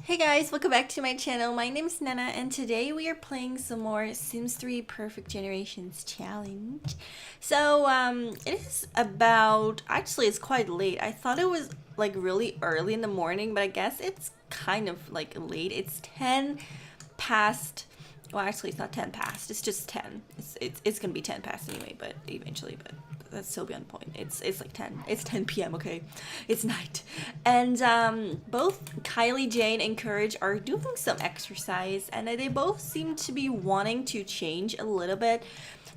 Hey guys, welcome back to my channel. My name is Nenna and today we are playing some more Sims 3 Perfect Generations Challenge. It is about, actually it's quite late. I thought it was like really early in the morning, but I guess it's kind of like late. It's 10 past, well actually it's not 10 past, it's just 10. It's gonna be 10 past anyway, but eventually, but that's still beyond the point. It's like 10. It's 10 p.m. Okay, it's night, and both Kylie, Jane, and Courage are doing some exercise, and they both seem to be wanting to change a little bit.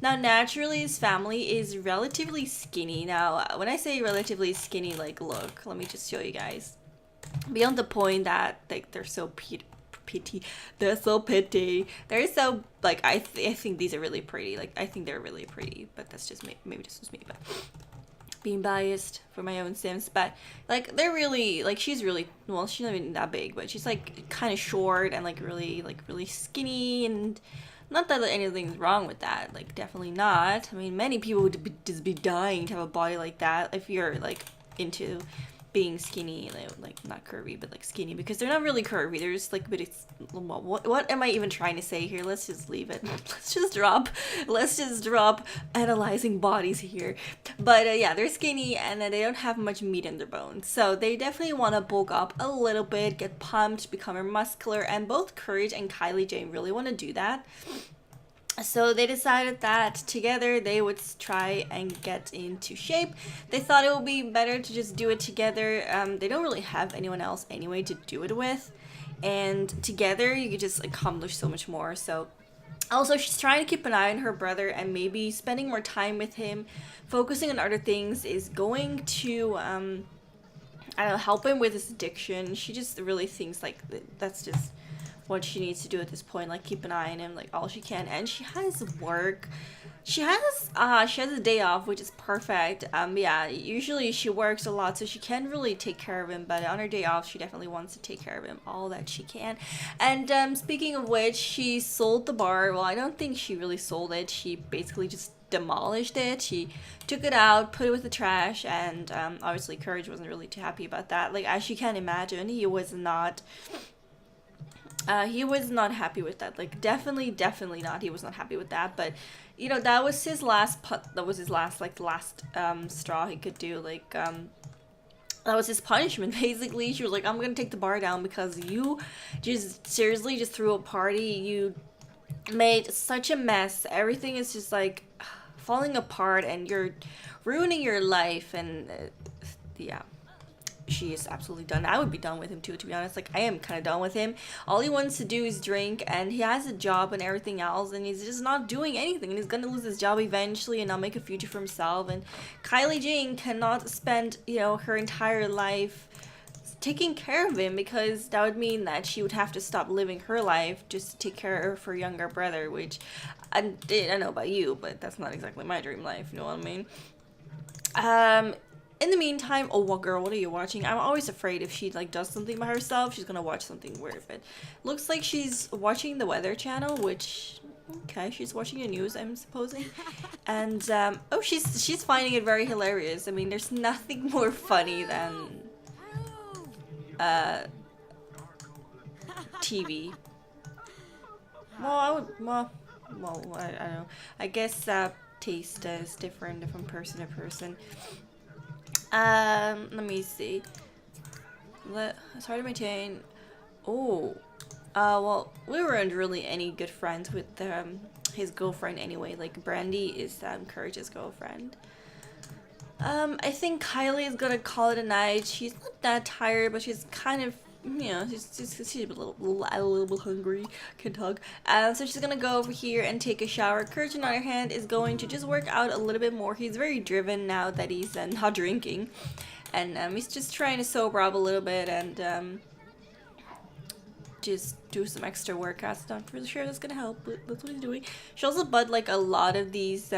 Now, naturally, his family is relatively skinny. Now, when I say relatively skinny, like, look, let me just show you guys. Beyond the point that they're so pity, they're so pretty, they're so like I think these are really pretty, like I think they're really pretty, but that's just me, maybe this was me, but being biased for my own Sims. But like they're really, like, she's really, well, she's not even that big, but she's like kind of short and like really skinny, and not that anything's wrong with that, like definitely not. I mean, many people would just be dying to have a body like that if you're like into being skinny, like not curvy, but like skinny, because they're not really curvy. They're just like, but it's, what am I even trying to say here? Let's just leave it. Let's just drop analyzing bodies here. But yeah, they're skinny and they don't have much meat in their bones, so they definitely want to bulk up a little bit, get pumped, become more muscular, and both Courage and Kylie Jane really want to do that. So they decided that together they would try and get into shape. They thought it would be better to just do it together. They don't really have anyone else anyway to do it with, and together you could just accomplish so much more. So also, she's trying to keep an eye on her brother, and maybe spending more time with him, focusing on other things, is going to I don't know, help him with his addiction. She just really thinks like that's just what she needs to do at this point, like keep an eye on him like all she can. And she has work, she has a day off, which is perfect. Yeah, usually she works a lot, so she can't really take care of him, but on her day off she definitely wants to take care of him all that she can. And speaking of which, she sold the bar. Well, I don't think she really sold it, she basically just demolished it. She took it out, put it with the trash, and obviously Courage wasn't really too happy about that. Like, as you can imagine, he was not happy with that. Like, definitely not. He was not happy with that. But, you know, that was his last that was his last, like, the last straw he could do. Like, that was his punishment, basically. She was like, I'm gonna take the bar down because you just seriously just threw a party. You made such a mess. Everything is just like falling apart, and you're ruining your life. And yeah, she is absolutely done. I would be done with him too, to be honest. Like, I am kind of done with him. All he wants to do is drink, and he has a job and everything else, and he's just not doing anything, and he's gonna lose his job eventually and not make a future for himself. And Kylie Jane cannot spend, you know, her entire life taking care of him, because that would mean that she would have to stop living her life just to take care of her younger brother, which I don't know about you, but that's not exactly my dream life, you know what I mean? In the meantime, oh, what girl, what are you watching? I'm always afraid if she like does something by herself, she's gonna watch something weird. But looks like she's watching the Weather Channel, which, okay, she's watching the news, I'm supposing. And oh, she's finding it very hilarious. I mean, there's nothing more funny than TV. I don't know. I guess taste is different from person to person. Let me see. Sorry, my chain. Oh, well, we weren't really any good friends with his girlfriend anyway. Like, Brandy is Courage's girlfriend. I think Kylie is gonna call it a night. She's not that tired, but she's kind of, you know, she's a little bit hungry. Can talk. So she's gonna go over here and take a shower. Courage, on the other hand, is going to just work out a little bit more. He's very driven now that he's not drinking, and he's just trying to sober up a little bit and just do some extra workouts. Not really sure that's gonna help, but that's what he's doing. She also bought like a lot of these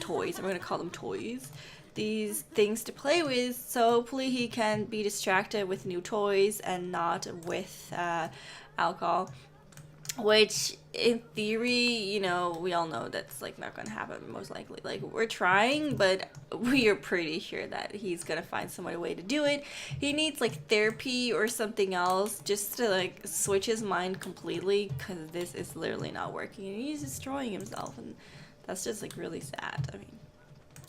toys. I'm gonna call them toys. These things to play with, so hopefully he can be distracted with new toys and not with alcohol. which in theory, you know, we all know that's like not gonna happen most likely. Like we're trying, but we are pretty sure that he's gonna find some other way to do it. He needs like therapy or something else just to like switch his mind completely, because this is literally not working and he's destroying himself, and that's just like really sad. I mean,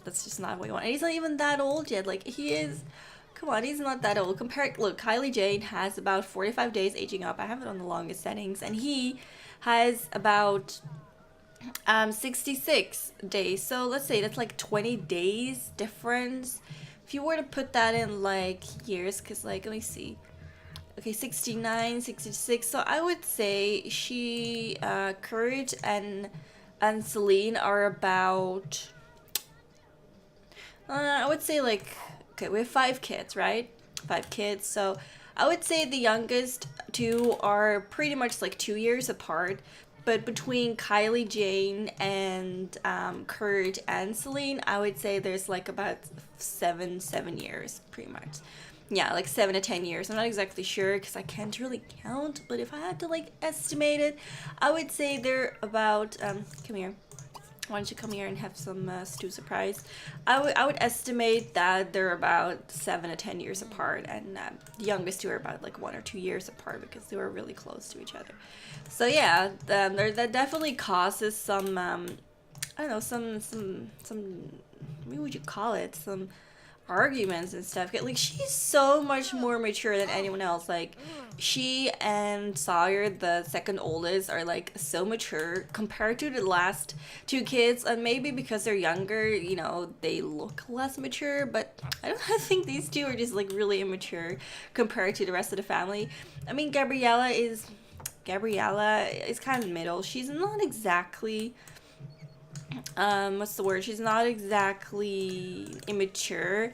that's just not what we want. And he's not even that old yet. Like he is. Come on, he's not that old. Compare. Look, Kylie Jane has about 45 days aging up. I have it on the longest settings, and he has about 66 days. So let's say that's like 20 days difference. If you were to put that in like years, because like let me see. Okay, 69, 66. So I would say she, Courage, and Celine are about. I would say like, okay, we have 5 kids, right? 5 kids. So I would say the youngest two are pretty much like 2 years apart. But between Kylie Jane and Courage and Celine, I would say there's like about 7 years, pretty much. Yeah, like 7 to 10 years. I'm not exactly sure because I can't really count. But if I had to like estimate it, I would say they're about. Come here. Why don't you come here and have some stew surprise? I would estimate that they're about 7 to 10 years apart, and the youngest two are about like 1 or 2 years apart because they were really close to each other. So yeah, that definitely causes some I don't know, some what would you call it, some arguments and stuff. Like she's so much more mature than anyone else. Like she and Sawyer, the second oldest, are like so mature compared to the last 2 kids, and maybe because they're younger, you know, they look less mature. But I don't I think these two are just like really immature compared to the rest of the family. I mean, Gabriella is kind of middle. She's not exactly what's the word? She's not exactly immature,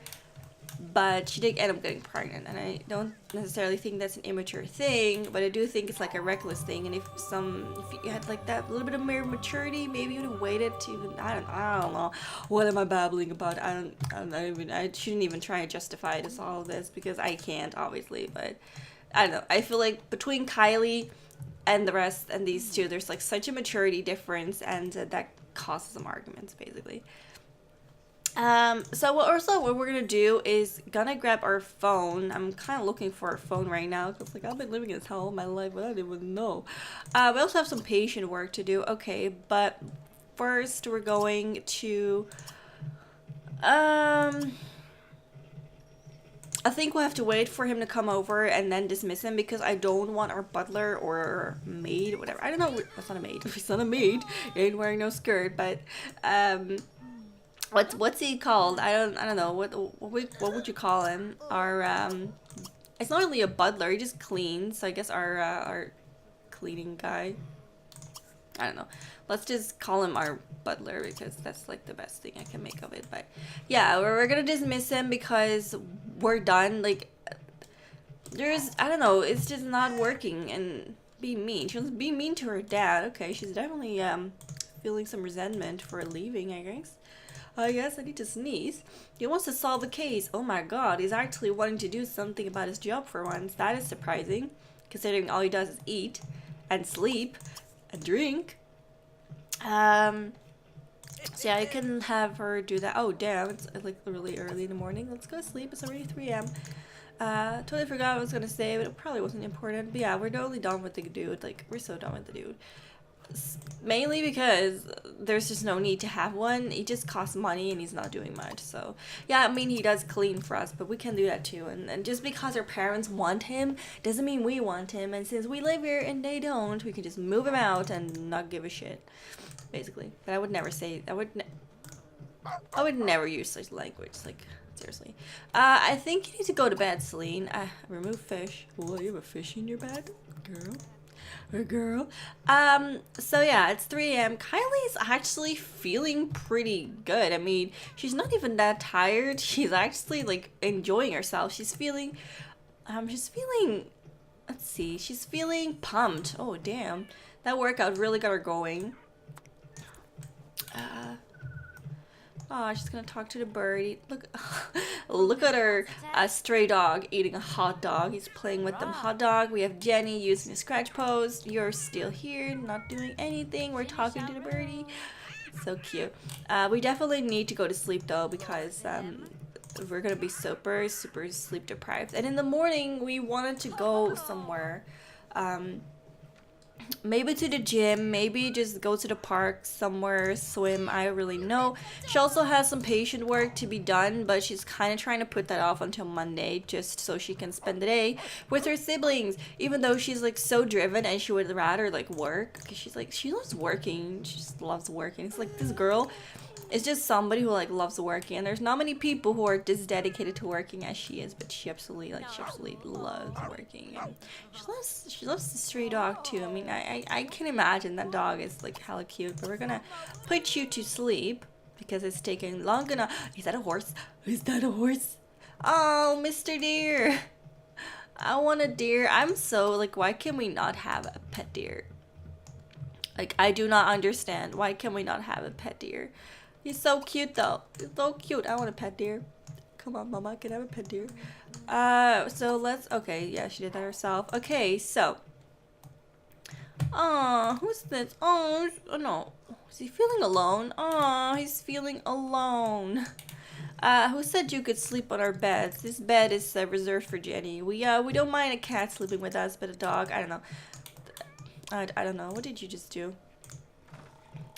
but she did end up getting pregnant, and I don't necessarily think that's an immature thing, but I do think it's like a reckless thing. And if you had like that little bit of more maturity, maybe you would have waited to even, I don't know, what am I babbling about? I shouldn't even try to justify this all of this because I can't obviously, but I don't know. I feel like between Kylie and the rest and these two, there's like such a maturity difference, and that causes some arguments basically. So what we're gonna do is gonna grab our phone. I'm kind of looking for a phone right now because like I've been living this all my life, but I didn't even know. We also have some patient work to do. Okay, but first we're going to I think we'll have to wait for him to come over and then dismiss him because I don't want our butler or maid, whatever. I don't know. That's not a maid. He's not a maid. He ain't wearing no skirt, but what's he called? I don't know. What would you call him? Our it's not really a butler. He just cleans. So I guess our cleaning guy. I don't know. Let's just call him our butler because that's like the best thing I can make of it. But yeah, we're gonna dismiss him because we're done. Like I don't know, it's just not working. And being mean. She wants to be mean to her dad. Okay, she's definitely feeling some resentment for leaving, I guess. I guess I need to sneeze. He wants to solve the case. Oh my god, he's actually wanting to do something about his job for once. That is surprising, considering all he does is eat and sleep and drink. So yeah, I can have her do that. Oh damn, it's like really early in the morning. Let's go to sleep. It's already 3 a.m. Totally forgot what I was gonna say, but it probably wasn't important. But yeah, we're totally done with the dude. Like, we're so done with the dude. Mainly because there's just no need to have one. He just costs money and he's not doing much. So yeah, I mean, he does clean for us, but we can do that too. And just because our parents want him doesn't mean we want him. And since we live here and they don't, we can just move him out and not give a shit, basically. But I would never say, I would never use such language. Like, seriously. I think you need to go to bed, Celine. Remove fish. Well, you have a fish in your bed, girl. Or girl. So yeah, it's 3 a.m. Kylie's actually feeling pretty good. I mean, she's not even that tired. She's actually like enjoying herself. She's feeling, let's see, she's feeling pumped. Oh damn, that workout really got her going. Oh, she's gonna talk to the birdie. Look, look at her stray dog eating a hot dog. He's playing with them hot dog. We have Jenny using a scratch pose. You're still here, not doing anything. We're talking to the birdie. So cute. We definitely need to go to sleep though because we're gonna be super sleep deprived. And in the morning, we wanted to go somewhere. Maybe to the gym, maybe just go to the park somewhere, swim, I don't really know. She also has some patient work to be done, but she's kind of trying to put that off until Monday just so she can spend the day with her siblings, even though she's like so driven and she would rather like work because she's like, she loves working, she just loves working. It's like this girl is just somebody who like loves working, and there's not many people who are this dedicated to working as she is, but she absolutely loves working. And she loves the stray dog too. I mean, I can imagine that dog is like hella cute. But we're gonna put you to sleep because it's taking long enough. Is that a horse? Is that a horse? Oh, Mr. Deer. I want a deer. I'm so like, why can we not have a pet deer? Like, I do not understand. Why can we not have a pet deer? He's so cute though. He's so cute. I want a pet deer. Come on, mama, can I have a pet deer? So let's, okay, yeah, she did that herself. Okay, so. Oh, who's this? Oh no. Is he feeling alone? Oh, he's feeling alone. Who said you could sleep on our beds? This bed is reserved for Jenny. We don't mind a cat sleeping with us, but a dog, I don't know. I don't know. What did you just do?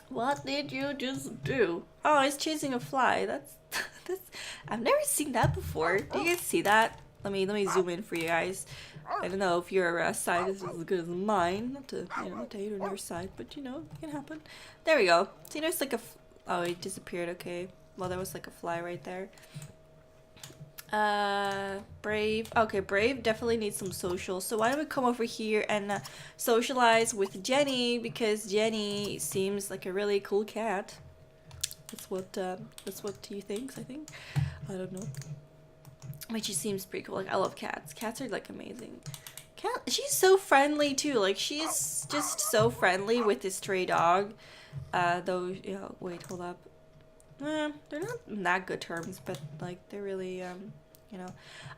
What did you just do? Oh, he's chasing a fly. That's I've never seen that before. Do you guys see that? Let me zoom in for you guys. I don't know if your side is as good as mine. Not to not to hate on your side, but you know, it can happen. There we go. See, there's like a oh, it disappeared. Okay. Well, there was like a fly right there. Brave. Okay, Brave definitely needs some social. So why don't we come over here and socialize with Jenny, because Jenny seems like a really cool cat. That's what he thinks, I think. I don't know. But she seems pretty cool. Like, I love cats. Cats are like amazing. She's so friendly too. Like, she's just so friendly with this stray dog. Though, you know, wait, hold up. They're not in that good terms, but like they're really you know,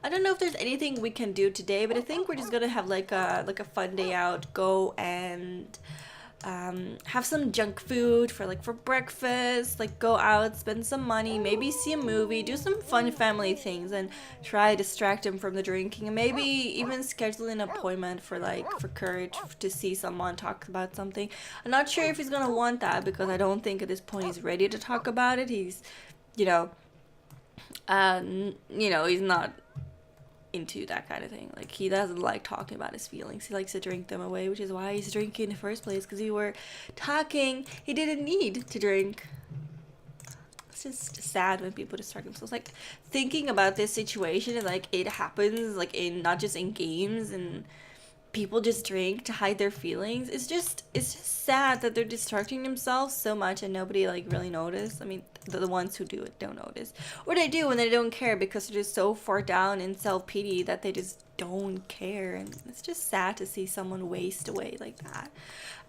I don't know if there's anything we can do today, but I think we're just gonna have like a fun day out, go and have some junk food for breakfast, like go out, spend some money, maybe see a movie, do some fun family things, and try to distract him from the drinking, and maybe even schedule an appointment for Courage to see someone, talk about something. I'm not sure if he's gonna want that, because I don't think at this point he's ready to talk about it. He's, you know, he's not into that kind of thing. Like, he doesn't like talking about his feelings. He likes to drink them away, which is why he's drinking in the first place, because you were talking, he didn't need to drink. It's just sad when people distract themselves. Like, thinking about this situation, and like it happens like in not just in games, and people just drink to hide their feelings. It's just sad that they're distracting themselves so much and nobody like really notice. I mean, the ones who do it don't notice, or they do and they don't care because they're just so far down in self-pity that they just don't care. And it's just sad to see someone waste away like that.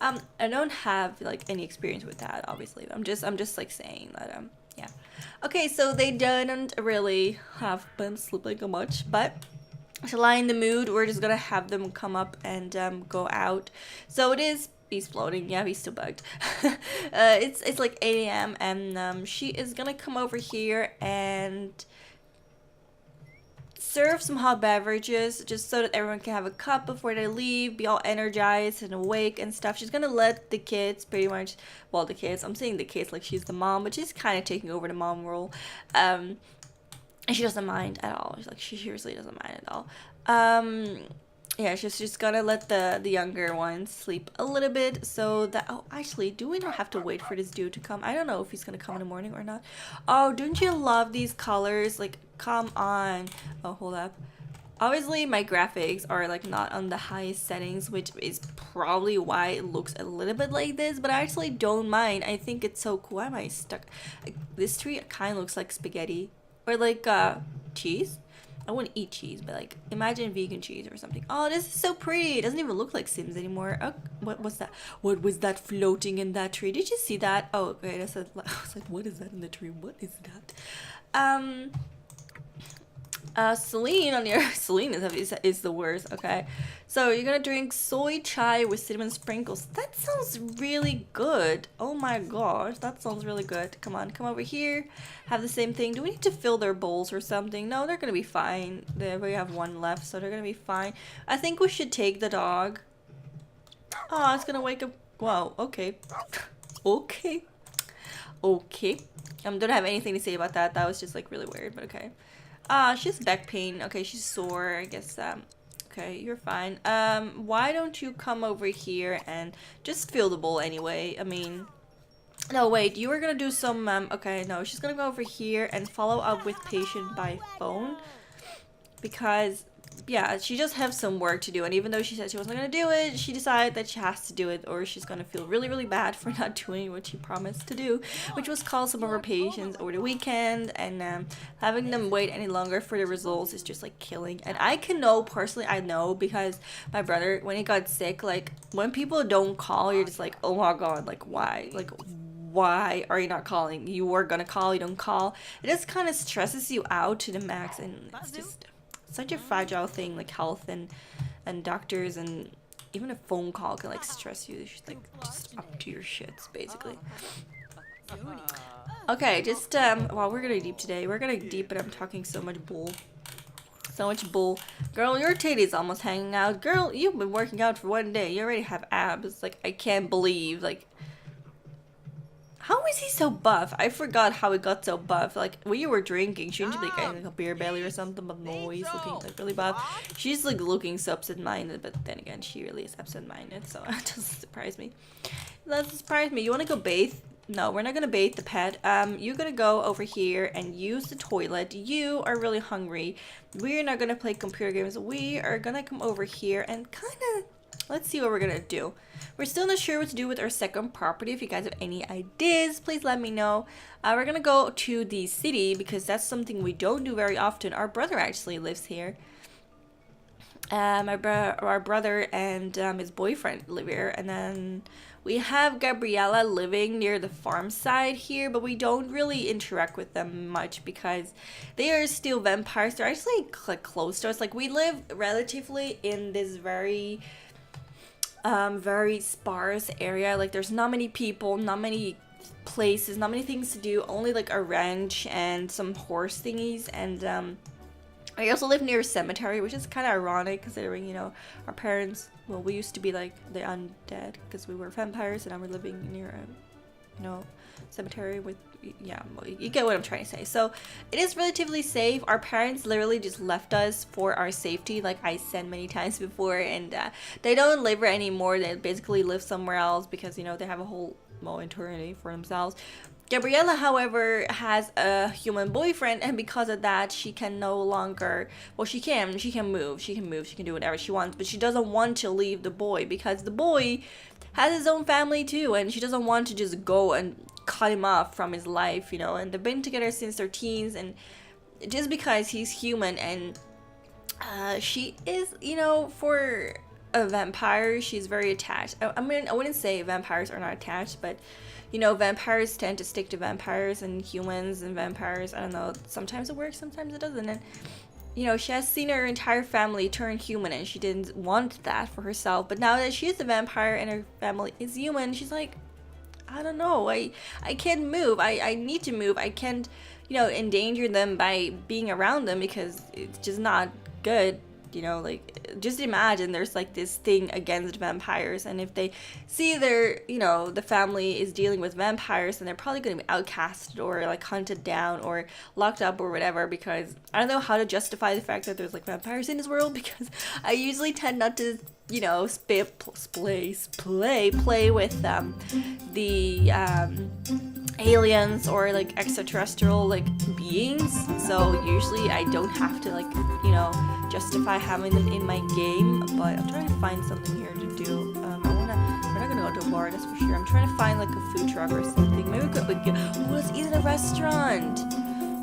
I don't have like any experience with that, obviously. I'm just like saying that yeah. Okay, so they didn't really have been sleeping much, but to lighten the mood, we're just gonna have them come up and go out. So he's floating. Yeah, he's still bugged. It's like 8 a.m. and she is gonna come over here and serve some hot beverages, just so that everyone can have a cup before they leave, be all energized and awake and stuff. She's gonna let the kids pretty much, well, the kids, I'm saying the kids like she's the mom, but she's kind of taking over the mom role. And she doesn't mind at all. She's like, she seriously doesn't mind at all. Yeah, she's just gonna let the younger ones sleep a little bit, so that, oh, actually, do we not have to wait for this dude to come? I don't know if he's gonna come in the morning or not. Oh, don't you love these colors? Like, come on. Oh, hold up. Obviously, my graphics are like not on the highest settings, which is probably why it looks a little bit like this, but I actually don't mind. I think it's so cool. Why am I stuck? Like, this tree kind of looks like spaghetti. Or like cheese. I wouldn't eat cheese, but like imagine vegan cheese or something. Oh, this is so pretty. It doesn't even look like Sims anymore. Oh, what was that? What was that floating in that tree? Did you see that? Oh, okay. I was like, what is that in the tree? What is that? Celine on your Celine is the worst. Okay, so you're gonna drink soy chai with cinnamon sprinkles. That sounds really good. Oh my gosh, that sounds really good. Come on, come over here. Have the same thing. Do we need to fill their bowls or something? No, they're gonna be fine. We have one left, so they're gonna be fine. I think we should take the dog. Oh, it's gonna wake up. Wow. Okay. Okay. Okay. Don't have anything to say about that. That was just like really weird, but okay. She has back pain. Okay, she's sore. I guess, okay, you're fine. Why don't you come over here and just fill the bowl anyway? I mean, no, wait, you were gonna do some, okay, no, she's gonna go over here and follow up with patient by phone. Because, yeah, she just has some work to do, and even though she said she wasn't gonna do it, she decided that she has to do it, or she's gonna feel really, really bad for not doing what she promised to do, which was call some of her patients over the weekend, and having them wait any longer for the results is just like killing. And I can know, personally, I know, because my brother, when he got sick, like, when people don't call, you're just like, oh my god, like, why? Like, why are you not calling? You were gonna call, you don't call. It just kind of stresses you out to the max, and it's just such a fragile thing, like health and doctors, and even a phone call can like stress you. It's just like just up to your shits basically. Okay, just wow, we're gonna deep today. We're gonna deep, but I'm talking so much bull. So much bull. Girl, your titty's almost hanging out. Girl, you've been working out for 1 day. You already have abs. Like, I can't believe, like, how is he so buff? I forgot how he got so buff. Like, when you were drinking, shouldn't you be getting like a beer belly or something? But no, he's looking like really buff. She's like looking so absent-minded, but then again, she really is absent-minded, so it doesn't surprise me. It doesn't surprise me. You want to go bathe? No, we're not gonna bathe the pet. You're gonna go over here and use the toilet. You are really hungry. We're not gonna play computer games. We are gonna come over here and kind of, let's see what we're gonna do. We're still not sure what to do with our second property. If you guys have any ideas, please let me know. We're gonna go to the city because that's something we don't do very often. Our brother actually lives here. Our brother and his boyfriend live here, and then we have Gabriella living near the farm side here, but we don't really interact with them much because they are still vampires. They're actually like close to us. Like, we live relatively in this very sparse area. Like, there's not many people, not many places, not many things to do, only like a ranch and some horse thingies. And I also live near a cemetery, which is kind of ironic considering, you know, our parents, well, we used to be like the undead because we were vampires, and now we're living near a, you know, cemetery with, yeah, well, you get what I'm trying to say. So it is relatively safe. Our parents literally just left us for our safety, like I said many times before, and they don't live here anymore. They basically live somewhere else because, you know, they have a whole eternity for themselves. Gabriella, however, has a human boyfriend, and because of that, she can no longer, well, she can move, she can do whatever she wants, but she doesn't want to leave the boy because the boy has his own family too, and she doesn't want to just go and cut him off from his life, you know. And they've been together since their teens, and just because he's human, and she is, you know, for a vampire, she's very attached. I mean, I wouldn't say vampires are not attached, but you know, vampires tend to stick to vampires, and humans and vampires, I don't know, sometimes it works, sometimes it doesn't. And you know, she has seen her entire family turn human, and she didn't want that for herself. But now that she is a vampire and her family is human, she's like, I don't know, I can't move. I need to move. I can't, you know, endanger them by being around them because it's just not good. You know, like, just imagine there's like this thing against vampires, and if they see their, you know, the family is dealing with vampires, then they're probably going to be outcasted or like hunted down or locked up or whatever, because I don't know how to justify the fact that there's like vampires in this world, because I usually tend not to, you know, play with the aliens or like extraterrestrial like beings, so usually I don't have to, like, you know, justify having them in my game. But I'm trying to find something here to do. We're not gonna go to a bar, that's for sure. I'm trying to find like a food truck or something. Maybe we could, oh, let's eat at a restaurant.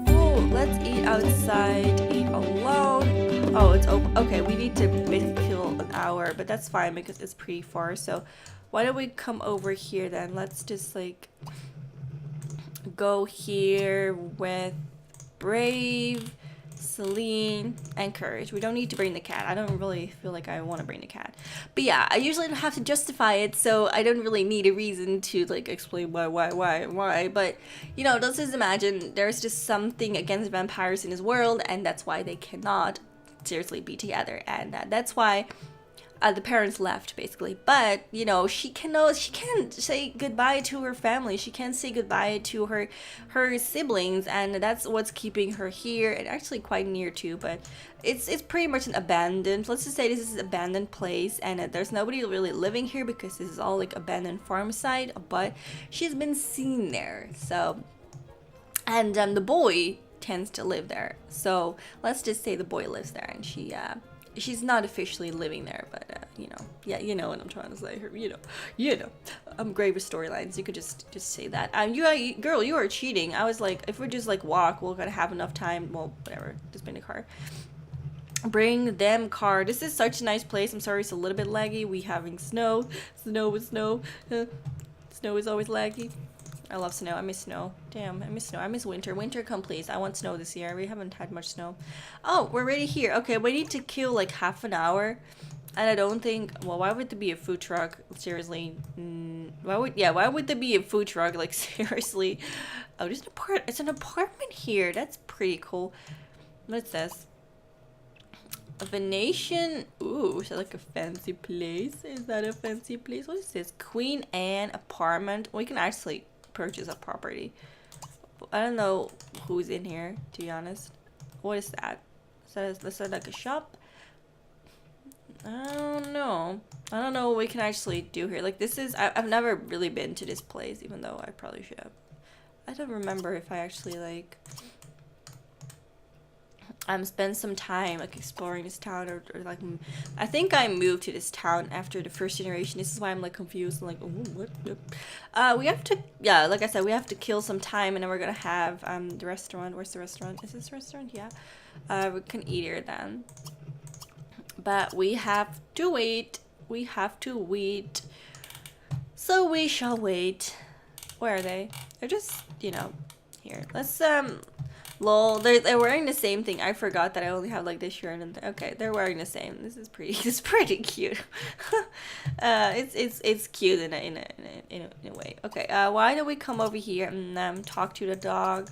Oh, let's eat outside, eat alone. Oh, it's open. Okay, we need to basically kill an hour, but that's fine because it's pretty far. So why don't we come over here then? Let's just like go here with Brave, Celine, and Courage. We don't need to bring the cat. I don't really feel like I want to bring the cat. But yeah, I usually don't have to justify it, so I don't really need a reason to like explain why. But you know, let's just imagine there's just something against vampires in this world, and that's why they cannot seriously be together, and that's why the parents left basically. But you know, she can't say goodbye to her family, she can't say goodbye to her siblings, and that's what's keeping her here, and actually quite near too. But it's pretty much an abandoned, let's just say this is an abandoned place, and there's nobody really living here because this is all like abandoned farm site, but she's been seen there. So, and the boy tends to live there, so let's just say the boy lives there, and she's not officially living there, but you know, yeah, you know what I'm trying to say. You know, great with storylines. You could just say that. Girl, you are cheating. I was like, if we just like walk, we're gonna have enough time. Well, whatever. Just bring the car. Bring them car. This is such a nice place. I'm sorry, it's a little bit laggy. We having snow. Snow. Snow is always laggy. I love snow. I miss snow. Damn, I miss snow. I miss winter. Winter, come please. I want snow this year. We haven't had much snow. Oh, we're already here. Okay, we need to kill like half an hour. And I don't think... Well, why would there be a food truck? Seriously. Why would there be a food truck? Like, seriously. Oh, there's it's an apartment here. That's pretty cool. What's this? A Venetian. Ooh, is that like a fancy place? Is that a fancy place? What is this? Queen Anne apartment. We can actually purchase a property. I don't know who's in here, to be honest. What is that? Is that like a shop? I don't know. I don't know what we can actually do here. Like, this is... I've never really been to this place, even though I probably should have. I don't remember if I actually, like... spend some time like exploring this town, or like I think I moved to this town after the first generation. This is why I'm like confused. I'm like, oh, what? We have to, yeah, like I said, we have to kill some time, and then we're gonna have the restaurant. Where's the restaurant? Is this restaurant? Yeah. We can eat here then, but we have to wait. We have to wait. So we shall wait. Where are they? They're just, you know, here. Let's lol, they're wearing the same thing. I forgot that I only have like this shirt and okay, they're wearing the same. This is pretty cute. It's cute in a way. Okay, why don't we come over here and talk to the dog,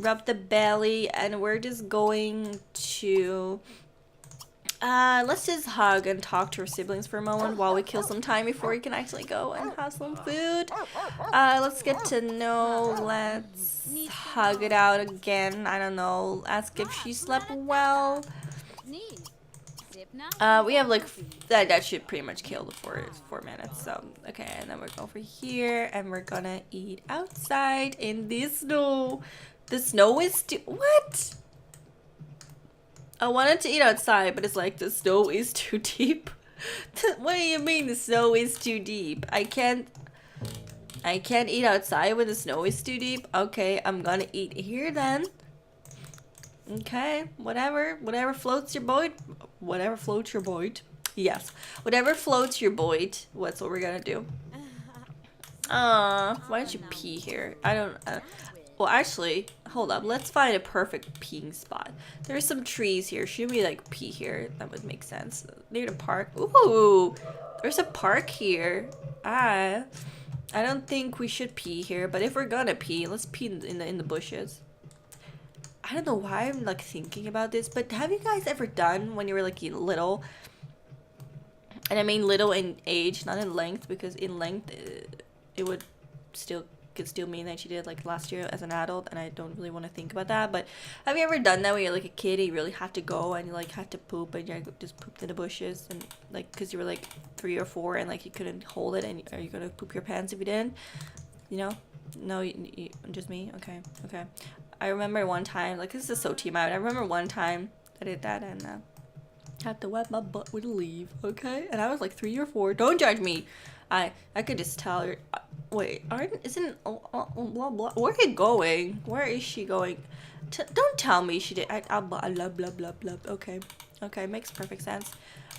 rub the belly, and we're just going to let's just hug and talk to our siblings for a moment while we kill some time before we can actually go and have some food. Let's get to know. Let's hug it out again. I don't know. Ask if she slept well. We have like that should pretty much kill the 4 minutes. So okay, and then we're over here and we're gonna eat outside in the snow. The snow is what? I wanted to eat outside, but it's like the snow is too deep. What do you mean the snow is too deep? I can't eat outside when the snow is too deep. Okay, I'm gonna eat here then. Okay, whatever floats your boat. Whatever floats your boat. Yes, whatever floats your boat. What's what we're gonna do? Why don't you pee here? I don't. Well, actually, hold up. Let's find a perfect peeing spot. There's some trees here. Should we like pee here? That would make sense. Near the park. Ooh, there's a park here. I don't think we should pee here, but if we're gonna pee, let's pee in the bushes. I don't know why I'm like thinking about this, but have you guys ever done when you were like little? And I mean little in age, not in length, because in length it would could still mean that you did like last year as an adult, and I don't really want to think about that. But have you ever done that when you're like a kid and you really had to go and you like had to poop and you just pooped in the bushes, and like because you were like 3 or 4 and like you couldn't hold it, and are you gonna poop your pants if you didn't? You know? No, just me. Okay. I remember one time, like this is so team out. I remember one time I did that, and Had to wipe my butt with a leave, okay? And I was like 3 or 4. Don't judge me. I could just tell her. Wait, isn't blah blah? Where are you going? Where is she going? Don't tell me she did. Blah blah blah blah blah. Okay, okay, makes perfect sense.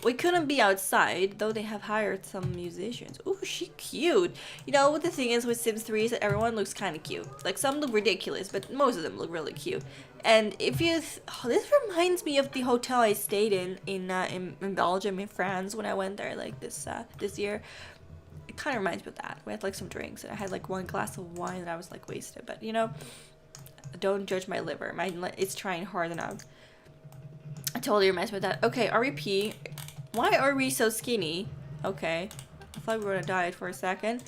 We couldn't be outside, though they have hired some musicians. Ooh, she cute. You know what the thing is with Sims 3 is that everyone looks kind of cute. Like some look ridiculous, but most of them look really cute. And if you, this reminds me of the hotel I stayed in Belgium, in France, when I went there like this year. It kind of reminds me of that. We had like some drinks, and I had like 1 glass of wine, and I was like wasted. But you know, don't judge my liver. It's trying hard enough. I totally reminds me of that. Okay, REP. Why are we so skinny? Okay, I thought we were on a diet for a second.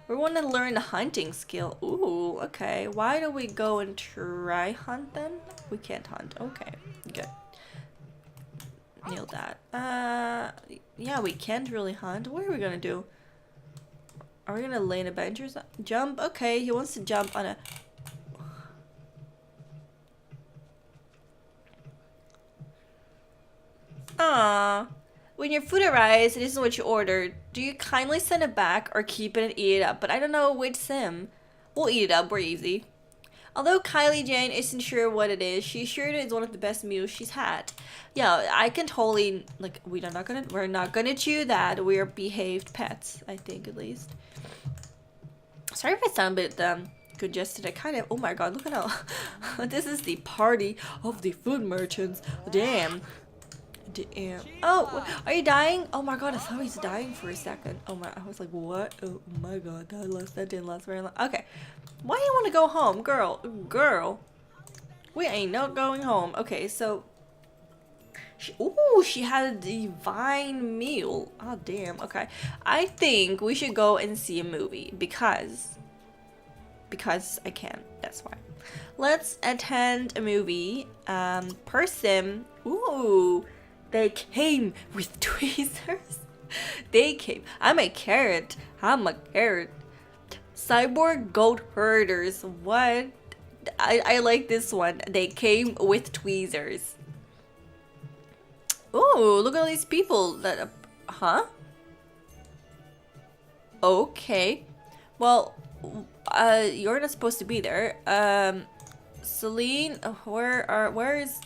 We want to learn the hunting skill. Ooh, okay. Why don't we go and try hunt then? We can't hunt. Okay, good. Nailed that. Yeah, we can't really hunt. What are we gonna do? Are we gonna lay in a bench or something? Jump? Okay, he wants to jump on a... Aww. When your food arrives, it isn't what you ordered. Do you kindly send it back or keep it and eat it up? But I don't know which sim. We'll eat it up. We're easy. Although Kylie Jane isn't sure what it is, she's sure it is one of the best meals she's had. Yeah, I can totally, like, we're not gonna chew that. We're behaved pets, I think, at least. Sorry if I sound a bit congested. I kind of, oh my god, look at how this is the party of the food merchants. Damn. Damn. Oh, are you dying? Oh my god, I thought he was dying for a second. Oh my, I was like, what? Oh my god, that didn't last very long. Okay. Why do you want to go home? Girl. We ain't not going home. Okay, so... she had a divine meal. Oh, damn. Okay. I think we should go and see a movie because I can. That's why. Let's attend a movie. Per sim. Ooh. They came with tweezers. They came. I'm a carrot. Cyborg goat herders. What? I like this one. They came with tweezers. Oh, look at all these people that... Huh? Okay. Well, you're not supposed to be there. Celine, where is...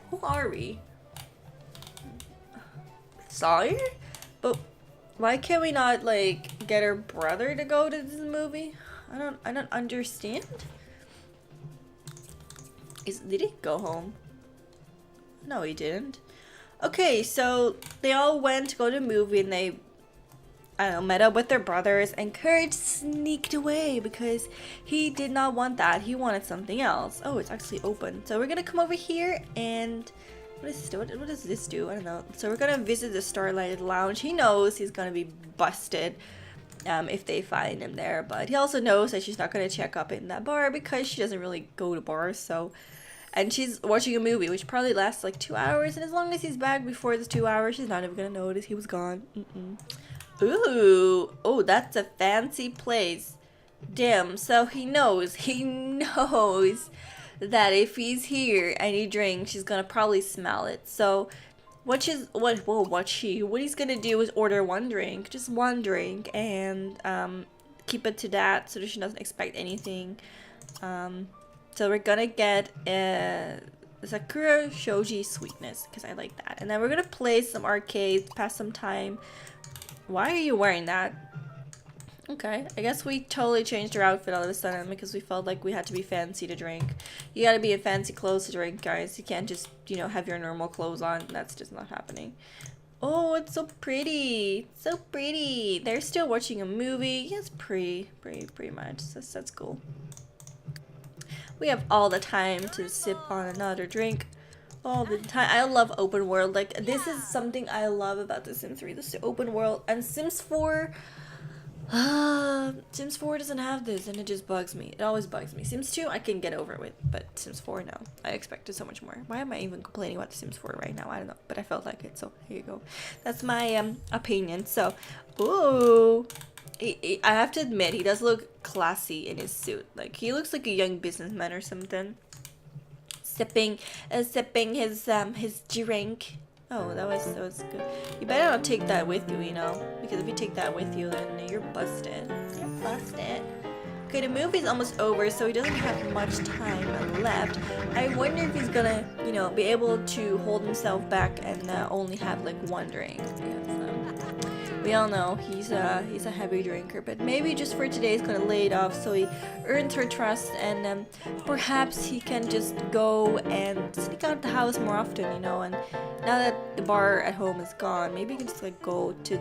Who are we? Sawyer? But why can't we not like get her brother to go to this movie? I don't understand. Did he go home? No, he didn't. Okay, so they all went to go to a movie and they, I don't know, met up with their brothers, and Courage sneaked away because he did not want that. He wanted something else. Oh, it's actually open. So we're gonna come over here and what does this do? I don't know. So we're gonna visit the Starlight Lounge. He knows he's gonna be busted if they find him there, but he also knows that she's not gonna check up in that bar because she doesn't really go to bars. So, and she's watching a movie which probably lasts like 2 hours, and as long as he's back before the 2 hours, she's not even gonna notice he was gone. Ooh, oh, that's a fancy place. Damn. So he knows that if he's here and he drinks, she's gonna probably smell it. So what he's gonna do is order just one drink, and keep it to that so that she doesn't expect anything. So we're gonna get Sakura Shoji Sweetness because I like that, and then we're gonna play some arcades, pass some time. Why are you wearing that? Okay, I guess we totally changed our outfit all of a sudden because we felt like we had to be fancy to drink. You gotta be in fancy clothes to drink, guys. You can't just, you know, have your normal clothes on. That's just not happening. Oh, it's so pretty. So pretty. They're still watching a movie. Yes, pretty much. That's cool. We have all the time to sip on another drink. All the time. I love open world. Like, this is something I love about The Sims 3. This is the open world. And Sims 4... Sims 4 doesn't have this, and it just bugs me. It always bugs me. Sims 2 I can get over with, but Sims 4 no. I expected so much more. Why am I even complaining about Sims 4 right now? I don't know, but I felt like it, so here you go. That's my opinion. So, ooh, I have to admit, he does look classy in his suit. Like, he looks like a young businessman or something. Sipping his drink. Oh, that was good. You better not take that with you, you know, because if you take that with you, then you're busted. You're busted. Okay, the movie's almost over, so he doesn't have much time left. I wonder if he's gonna, you know, be able to hold himself back and only have like one drink. Yeah, so. We all know he's a heavy drinker, but maybe just for today he's gonna lay it off so he earns her trust, and perhaps he can just go and sneak out the house more often, you know. And now that the bar at home is gone, maybe he can just like go to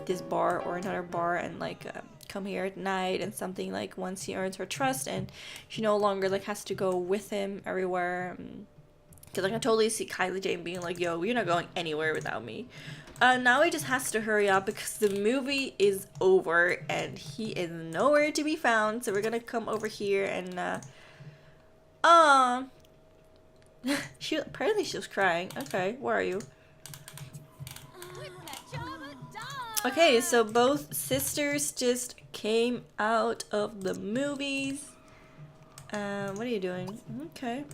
this bar or another bar and like come here at night and something, like once he earns her trust and she no longer like has to go with him everywhere. Because I can totally see Kylie Jane being like, yo, you're not going anywhere without me. Now he just has to hurry up because the movie is over and he is nowhere to be found. So we're gonna come over here and apparently she was crying. Okay, where are you? Okay, so both sisters just came out of the movies. What are you doing? Okay.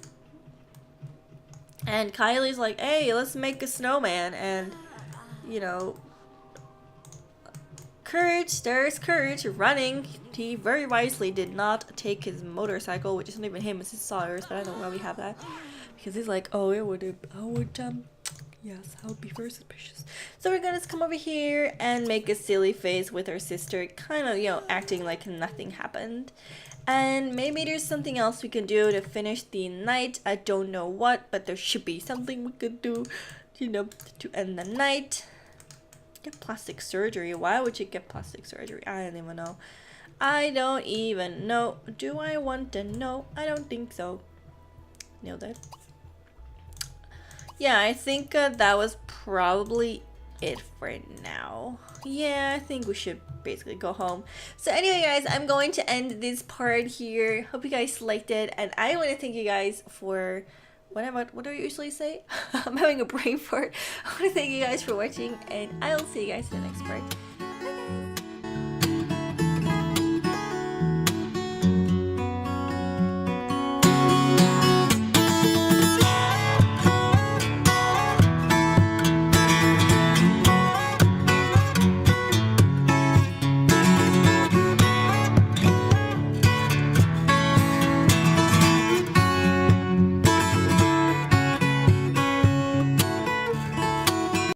And Kylie's like, hey, let's make a snowman. And, you know, Courage, there's Courage running. He very wisely did not take his motorcycle, which isn't even him, it's his Sawyer's, but I don't know why we have that. Because he's like, oh, yes, I would be very suspicious. So we're gonna come over here and make a silly face with our sister, kind of, you know, acting like nothing happened. And maybe there's something else we can do to finish the night. I don't know what, but there should be something we could do, you know, to end the night. Get plastic surgery. Why would you get plastic surgery? I don't even know. I don't even know. Do I want to know? I don't think so. Nailed it. Yeah, I think that was probably it for now. Yeah, I think we should basically go home. So anyway, guys, I'm going to end this part here. Hope you guys liked it, and I want to thank you guys for what do I usually say? I'm having a brain fart. I want to thank you guys for watching, and I'll see you guys in the next part.